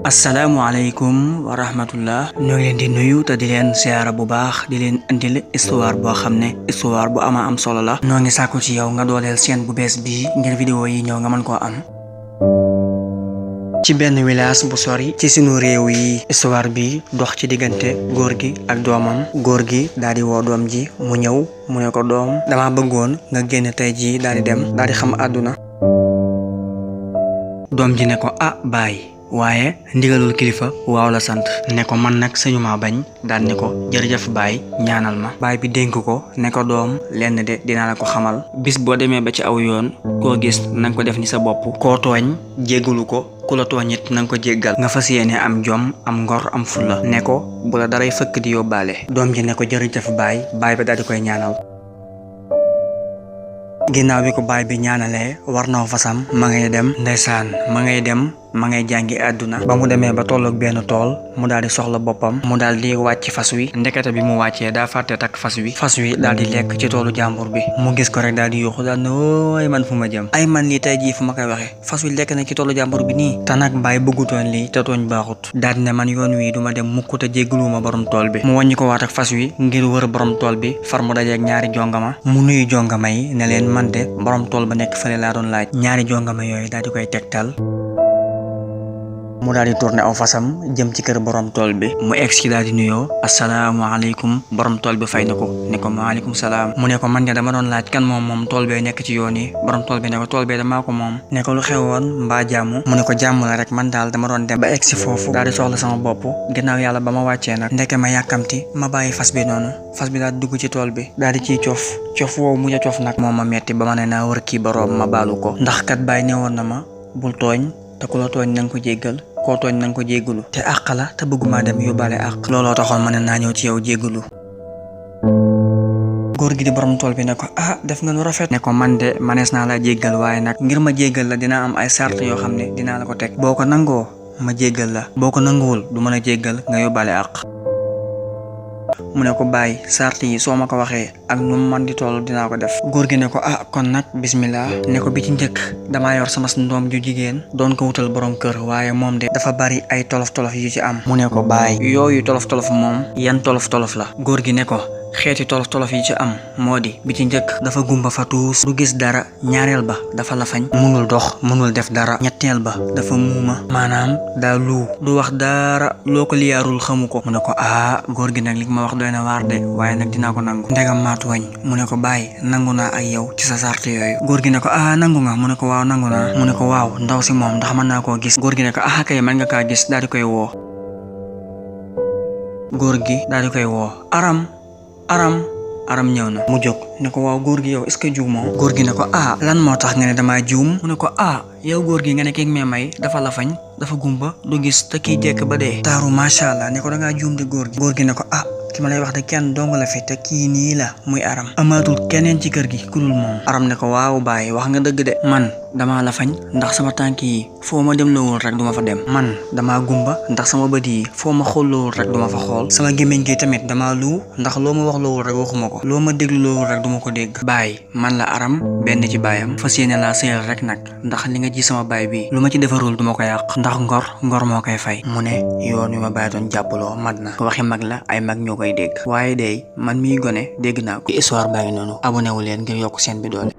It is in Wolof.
Assalamualaikum warahmatullah. ñoo ngi leen di nuyu te di leen siyaara bu baax di leen andil histoire boo xam ne histoire bu ama am solo la. ñoo ngi sàkku ci yow nga dooleel chaîne bu bees bi ngir vidéo yi ñëw nga mën koo am. ci benn village bu sori ci sunu réew yi histoire bi dox ci diggante góor gi ak doomam. góor gi daal di woo doom ji mu ñëw mu ne ko doom dama bëggoon nga génn tey ji daal di dem daal di xam àdduna. doom ji ne ko baay waaye ndigalul kilifa waaw la sant. ne ko man nag sañu ma bañ daal ne ko jërëjëf baay ñaanal ma. baay bi dénk ko ne ko doom lenn de dinaa la ko xamal. bis boo demee ba ci aw yoon koo gis nanga ko def ni sa bopp. koo tooñ jéggalu ko ku la tooñ it nanga ko jéggal. nga fas yéene am jom am ngor am fulla. ne ko bu la daray fëkk di yóbbaale. doom ji ne ko jërëjëf baay baay ba daal di koy ñaanal. ginnaaw bi ko baay bi ñaanalee war naw fasam ma ngay dem ndeysaan ma ngay jàngi àdduna. ba mu demee ba tolloog benn tool mu daal di soxla boppam mu daal di wàcc fas wi. ndekete bi mu wàccee daa fàtte takk fas wi daal di lekk ci toolu jàmbur bi. mu gis ko rek daal di yuuxu daal ne ooy man fu ma jëm ay man lii tey jii fu ma koy waxee fas wi lekk na ci toolu jàmbur bi nii. te nag baay bëggutoon lii te tooñ baaxut daal di ne man yoon wi duma dem mukk te jéggaluwuma borom tool bi. mu wàññi ko waat ak fas wi ngir wër borom tool bi far mu dajeeg ñaari jongama mu nuyu jongama yi ne leen man de borom tool ba nekk fële laa doon laaj. ñaari jongama yooyu daal di koy tegtal. mu daal di tourné aw fasam jëm ci kër borom tool bi. mu egg ci daal di nuyoo asalaamaaleykum borom tool bi fay na ko ne ko maaleykum salaam. mu ne ko man de dama doon laaj kan moom tool bee nekk ci yoon yi. borom tool bi ne ko tool bee damaa ko moom. ne ko lu xewoon mbaa jàmm. mu ne ko jàmm la rek man daal dama doon dem ba egg si foofu daal di soxla sama bopp ginnaaw yàlla ba ma wàccee nag ndeke ma yàkkamti ma bàyyi fas bi noonu. fas bi daal di dugg ci tool bi daal di ciy cof woowu mujj a cof nag moo ma metti ba ma ne naa wër kii boroom ma baalu ko ndax kat bàyyi ne woon na ma bul tooñ te ku la tooñ na nga ko jéggal koo tooñ na nga ko jéggalu te àq la te bëgguma dem yóbbaale àq. looloo taxoon ma ne naa ñëw ci yow jéggalu. góor gi di borom tool bi ne ko def nga lu rafet. ne ko man de manees naa la jéggal waaye nag ngir ma jéggal la dinaa am ay sart yoo xam ne dinaa la ko teg. boo ko nangoo ma jéggal la boo ko nanguwul du mën a jéggal nga yóbbaale àq. mu ne ko bàyyi sart yi soo ma ko waxee ak nu mu man di toll dinaa ko def. góor gi ne ko kon nag bismillah. ne ko bi ci njëkk damaa yor sama ndoom ju jigéen doon ko wutal borom kër waaye moom de dafa bari ay tolof-tolof yu ci am. mu ne ko bàyyi yooyu tolof-tolof moom yan tolof-tolof la. góor gi ne ko xeeti tolof-tolof yi ci am moo di bi ci njëkk dafa gumba fa tuus du gis dara. ñaareel ba dafa lafañ munul dox munul def dara. ñetteel ba dafa muuma maanaam daa lu du wax dara loo ko liyaarul xamu ko. mu ne ko góor gi nag li ma wax doy na waar de waaye nag dinaa ko nangu ndegam maatu wañ. mu ne ko bàyyi nangu naa ak yow ci sa sart yooyu. góor gi ne ko nangu nga. mu ne ko waaw nangu naa. mu ne ko waaw ndaw si moom ndax mën naa koo gis. góor gi ne ko kay mën nga kaa gis daal di koy woo. góor gi daal di koy woo aram ñëw na mu jóg ne ko waaw góor gi yow est-ce que juumoo. góor gi ne ko lan moo tax nga ne damaa juum. mu ne ko yow góor gi nga ne kii mee may dafa lafañ dafa gumba du gis te kii jekk ba dee taaru macha allah. ne ko dangaa juum de góor gi. góor gi ne ko ki ma lay wax de kenn dong la fi te kii nii la muy aram amaatul keneen ci kër gi ku dul moom. aram ne ko waaw baay wax nga dëgg de man damaa lafañ ndax sama tànk yi foo ma dem loowul rek duma fa dem. man damaa gumba ndax sama bët yi foo ma xool loowul rek duma fa xool. sama gémmiñ gi tamit damaa lu ndax loo ma wax loowul rek waxuma ko. loo ma déglu loowul rek duma ko dégg. baay man la aram benn ci baayam fas yéene laa sëyal rek nag ndax li nga ji sama baay bi lu ma ci defarul duma ko yàq ndax ngor moo koy fay. mu ne yoon wi ma bàyyi doon jàppaloo mat na ko waxi mag la ay mag ñoo koy dégg waaye de man miy gone dégg naa ko. histoire baa ngi noonu abonné wu leen ngir yokk seen bi doole.